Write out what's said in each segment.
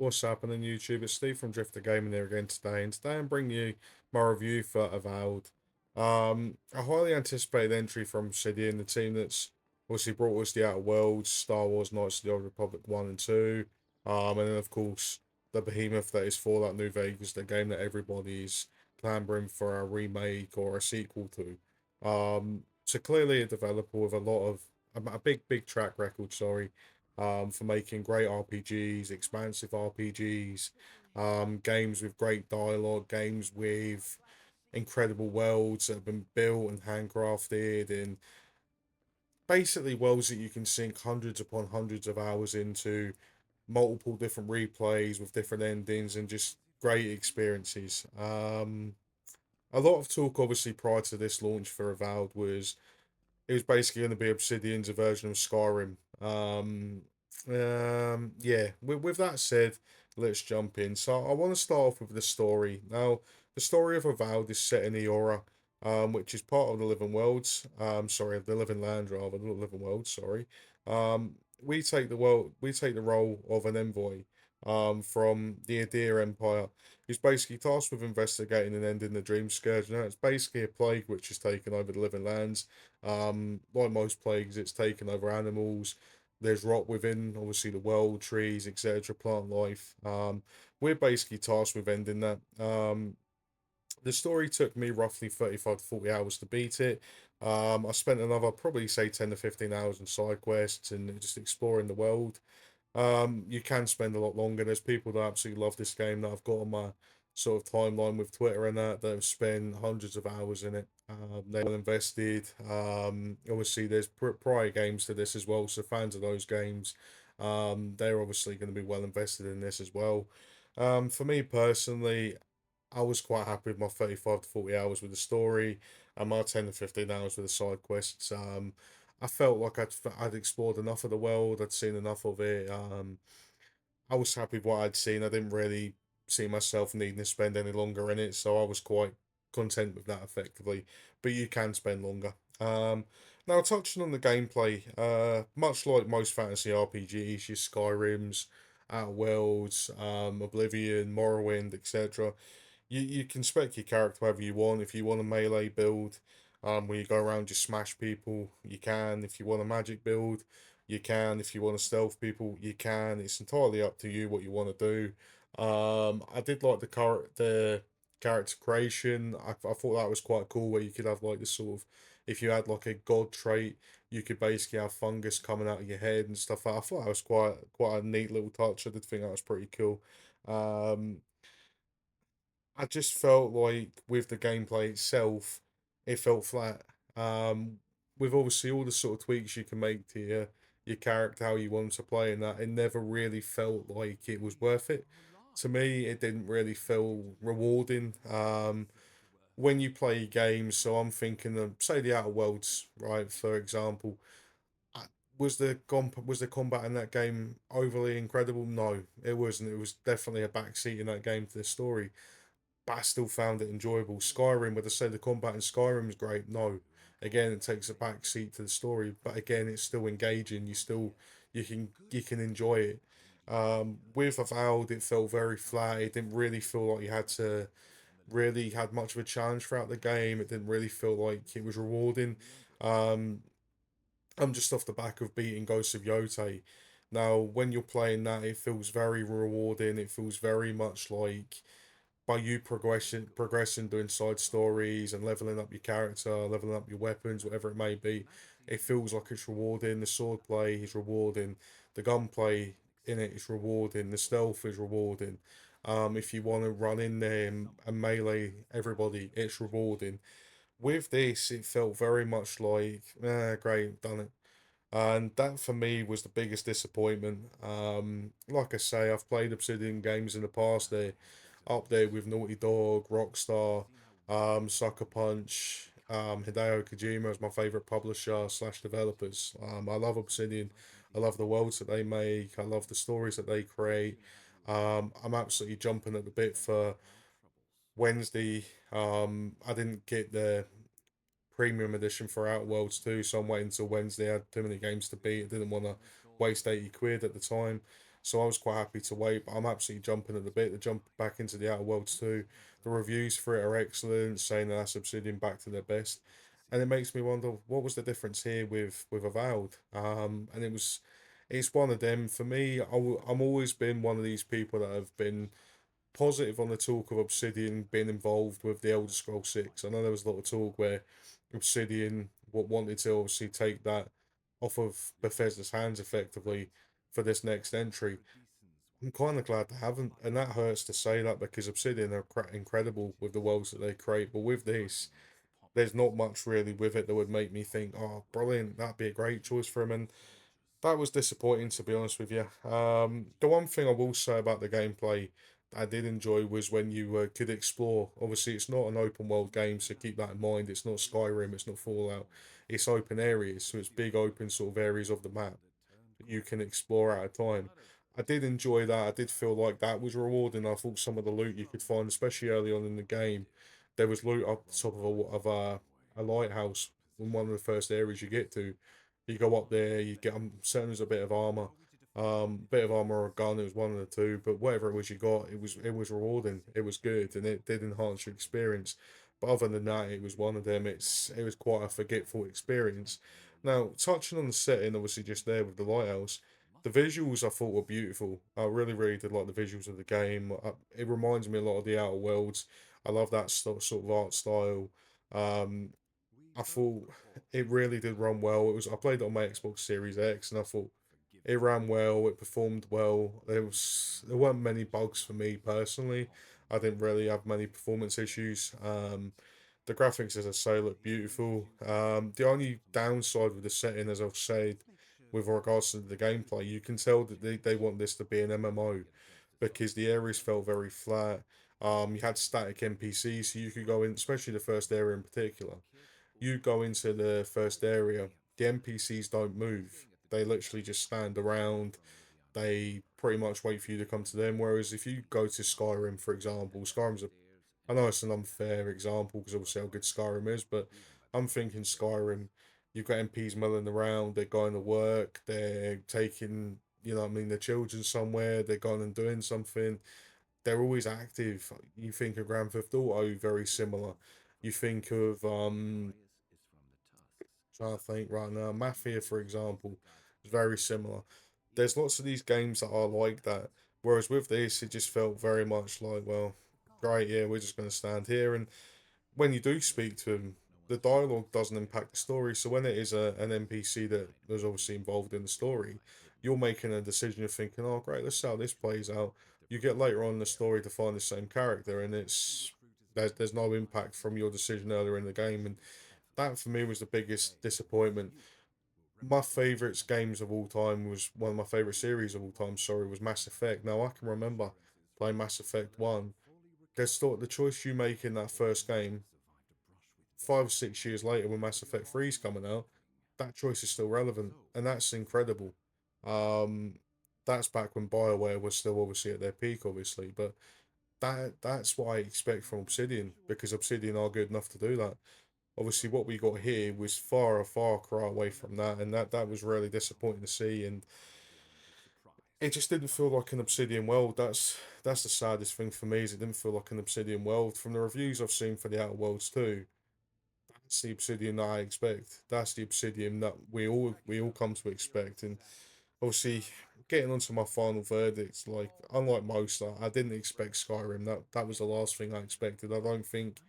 what's happening, YouTube? It's Steve from Drifter Gaming here again today, and today I'm bringing you my review for Avowed. A highly anticipated entry from Obsidian, the team that's obviously brought us the Outer Worlds, Star Wars Knights of the Old Republic 1 and 2, and then of course the behemoth that is Fallout New Vegas, the game that everybody's clamoring for a remake or a sequel to. So clearly a developer with a big track record, sorry, for making great RPGs, expansive RPGs, games with great dialogue, games with incredible worlds that have been built and handcrafted, and basically worlds that you can sink hundreds upon hundreds of hours into, multiple different replays with different endings, and just great experiences. A lot of talk, obviously, prior to this launch for Avowed was it was basically going to be Obsidian's version of Skyrim. Yeah. With that said, let's jump in. So I want to start off with the story. Now, the story of Avowed is set in Eora, which is part of the Living Worlds. Sorry, of the Living Land rather, not Living Worlds. Sorry. We take the role of an envoy, from the Adir Empire, who's basically tasked with investigating and ending the Dream Scourge. Now, it's basically a plague which has taken over the Living Lands. Like most plagues, it's taken over animals. There's rot within, obviously, the world, trees, etc., plant life. We're basically tasked with ending that. The story took me roughly 35 to 40 hours to beat it. I spent another, probably say 10 to 15 hours on side quests and just exploring the world. You can spend a lot longer. There's people that absolutely love this game that I've got on my sort of timeline with Twitter and that have spent hundreds of hours in it. They're well invested. Obviously, there's prior games to this as well, so fans of those games, they're obviously going to be well invested in this as well. For me personally, I was quite happy with my 35 to 40 hours with the story and my 10 to 15 hours with the side quests. I felt like I'd explored enough of the world, I'd seen enough of it. I was happy with what I'd seen. I didn't really see myself needing to spend any longer in it, so I was quite content with that effectively. But you can spend longer. Now, touching on the gameplay, much like most fantasy RPGs, your Skyrims, Outer Worlds, Oblivion, Morrowind, etc., you can spec your character however you want. If you want a melee build, where you go around just smash people, you can. If you want a magic build, you can. If you want to stealth people, you can. It's entirely up to you what you want to do. I did like the character creation. I thought that was quite cool, where you could have like this sort of, if you had like a god trait, you could basically have fungus coming out of your head and stuff. I thought that was quite a neat little touch. I did think that was pretty cool. Um, I just felt like with the gameplay itself, it felt flat. Um, with obviously all the sort of tweaks you can make to your character, how you want to play, and that, it never really felt like it was worth it. To me, it didn't really feel rewarding. When you play games, so I'm thinking of, say, the Outer Worlds, right? For example, I- was the combat in that game overly incredible? No, it wasn't. It was definitely a backseat in that game to the story, but I still found it enjoyable. Skyrim, where they say the combat in Skyrim is great, no. Again, it takes a back seat to the story, but again, it's still engaging. You can enjoy it. With Avowed, it felt very flat. It didn't really feel like you had to really had much of a challenge throughout the game. It didn't really feel like it was rewarding. Um, I'm just off the back of beating Ghost of Yote. Now, when you're playing that, it feels very rewarding. It feels very much like by you progressing, doing side stories and leveling up your character, leveling up your weapons, whatever it may be, it feels like it's rewarding. The sword play is rewarding, the gunplay in it is rewarding, the stealth is rewarding. If you want to run in there and melee everybody, it's rewarding. With this, it felt very much like, great, done it. And that for me was the biggest disappointment. Like I say, I've played Obsidian games in the past. They're up there with Naughty Dog, Rockstar, Sucker Punch, Hideo Kojima is my favorite publisher slash developers. I love Obsidian. I love the worlds that they make. I love the stories that they create. I'm absolutely jumping at the bit for Wednesday. I didn't get the premium edition for Outer Worlds 2, so I'm waiting until Wednesday. I had too many games to beat. I didn't want to waste 80 quid at the time. So I was quite happy to wait, but I'm absolutely jumping at the bit to jump back into the Outer Worlds 2. The reviews for it are excellent, saying that that's Obsidian back to their best. And it makes me wonder what was the difference here with Avowed. And it's one of them for me. I'm always been one of these people that have been positive on the talk of Obsidian being involved with the Elder Scrolls 6. I know there was a lot of talk where Obsidian wanted to obviously take that off of Bethesda's hands effectively for this next entry. I'm kind of glad they haven't, and that hurts to say that because Obsidian are incredible with the worlds that they create. But with this, there's not much really with it that would make me think, oh, brilliant, that'd be a great choice for him. And that was disappointing, to be honest with you. The one thing I will say about the gameplay I did enjoy was when you could explore. Obviously, it's not an open world game, so keep that in mind. It's not Skyrim, it's not Fallout. It's open areas, so it's big open sort of areas of the map that you can explore at a time. I did enjoy that. I did feel like that was rewarding. I thought some of the loot you could find, especially early on in the game, there was loot up the top of a lighthouse in one of the first areas you get to. You go up there, you get. I'm certain there's a bit of armor or a gun. It was one of the two, but whatever it was you got, it was rewarding. It was good, and it did enhance your experience. But other than that, it was one of them. It was quite a forgetful experience. Now, touching on the setting, obviously just there with the lighthouse, the visuals I thought were beautiful. I really, really did like the visuals of the game. It reminds me a lot of the Outer Worlds. I love that sort of art style. Um, I thought it really did run well. I played it on my Xbox Series X, and I thought it ran well. It performed well. There weren't many bugs for me personally. I didn't really have many performance issues. The graphics, as I say, look beautiful. The only downside with the setting, as I've said, with regards to the gameplay, you can tell that they want this to be an MMO because the areas felt very flat. You had static NPCs, so you could go in, especially the first area in particular. You go into the first area, the NPCs don't move. They literally just stand around. They pretty much wait for you to come to them. Whereas if you go to Skyrim, for example, I know it's an unfair example because obviously how good Skyrim is, but I'm thinking Skyrim, you've got MPs milling around, they're going to work, they're taking, what I mean, their children somewhere, they're going and doing something. They're always active. You think of Grand Theft Auto, very similar. You think of trying to think right now. Mafia, for example, is very similar. There's lots of these games that are like that. Whereas with this, it just felt very much like, well, great, yeah, we're just going to stand here. And when you do speak to them, the dialogue doesn't impact the story. So when it is an NPC that was obviously involved in the story, you're making a decision. You're thinking, oh, great, let's see how this plays out. You get later on in the story to find the same character, and there's no impact from your decision earlier in the game, and that for me was the biggest disappointment. My favourite games of all time was one of my favourite series of all time. Sorry, was Mass Effect. Now I can remember playing Mass Effect One. The choice you make in that first game, 5 or 6 years later, when Mass Effect 3 is coming out, that choice is still relevant, and that's incredible. Um, that's back when Bioware was still obviously at their peak, obviously, but that's what I expect from Obsidian because Obsidian are good enough to do that. Obviously what we got here was a far cry away from that, and that was really disappointing to see. And it just didn't feel like an Obsidian world. That's the saddest thing for me is it didn't feel like an Obsidian world. From the reviews I've seen for the Outer Worlds too, that's the Obsidian that I expect. That's the Obsidian that we all come to expect. And obviously getting onto my final verdicts, like unlike most, I didn't expect Skyrim. That was the last thing I expected. I don't think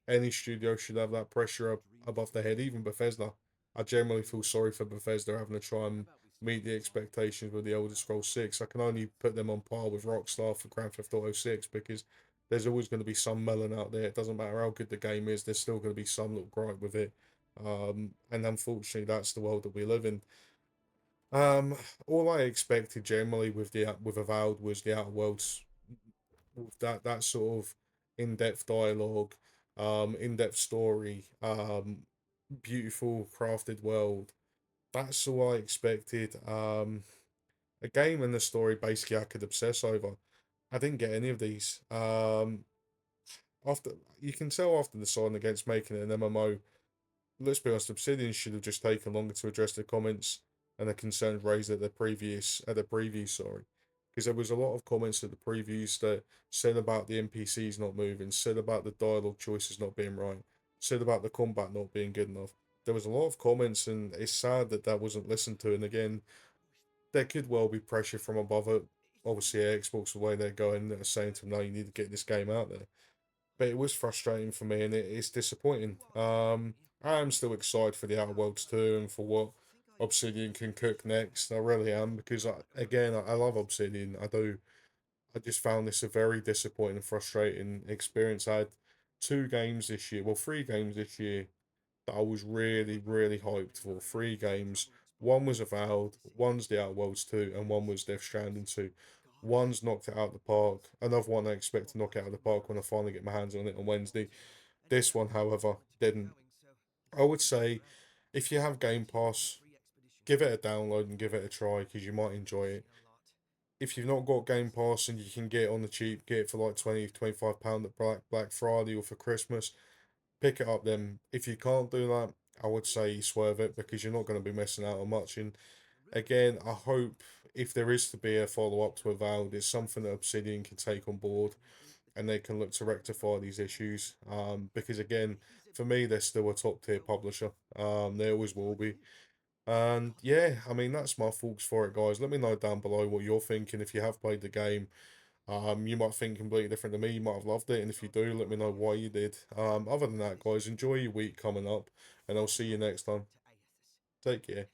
any studio should have that pressure above their head, even Bethesda. I generally feel sorry for Bethesda having to try and meet the expectations with the Elder Scrolls 6. I can only put them on par with Rockstar for Grand Theft Auto 6 because there's always going to be some melon out there. It doesn't matter how good the game is, there's still going to be some little gripe with it. And unfortunately, that's the world that we live in. Um, all I expected generally with Avowed was the Outer Worlds with that sort of in-depth dialogue, in-depth story, beautiful crafted world. That's all I expected. A game and the story basically I could obsess over. I didn't get any of these. After you can tell after deciding against making it an MMO, let's be honest, Obsidian should have just taken longer to address the comments and the concerns raised at the previous, sorry. because there was a lot of comments at the previews that said about the NPCs not moving, said about the dialogue choices not being right, said about the combat not being good enough. There was a lot of comments, and it's sad that that wasn't listened to. And again, there could well be pressure from above it. Obviously, Xbox, the way they're going, they're saying to them, no, you need to get this game out there. But it was frustrating for me, and it's disappointing. I am still excited for the Outer Worlds 2 and for what Obsidian can cook next. I really am, because I love Obsidian. I do. I just found this a very disappointing and frustrating experience. I had two games this year, well, three games this year that I was really, really hyped for. Three games. One was Avowed, one's the Outer Worlds 2, and one was Death Stranding 2. One's knocked it out of the park. Another one I expect to knock it out of the park when I finally get my hands on it on Wednesday. This one, however, didn't. I would say if you have Game Pass, give it a download and give it a try because you might enjoy it. If you've not got Game Pass and you can get it on the cheap, get it for like 20, £25 at Black Friday or for Christmas, pick it up then. If you can't do that, I would say swerve it because you're not going to be missing out on much. And again, I hope if there is to be a follow up to Avowed, it's something that Obsidian can take on board and they can look to rectify these issues. Because again, for me, they're still a top tier publisher. They always will be. And yeah, I mean that's my thoughts for it, guys. Let me know down below what you're thinking. If you have played the game, you might think completely different to me. You might have loved it, and if you do, let me know why you did. Other than that, guys, enjoy your week coming up, and I'll see you next time. Take care.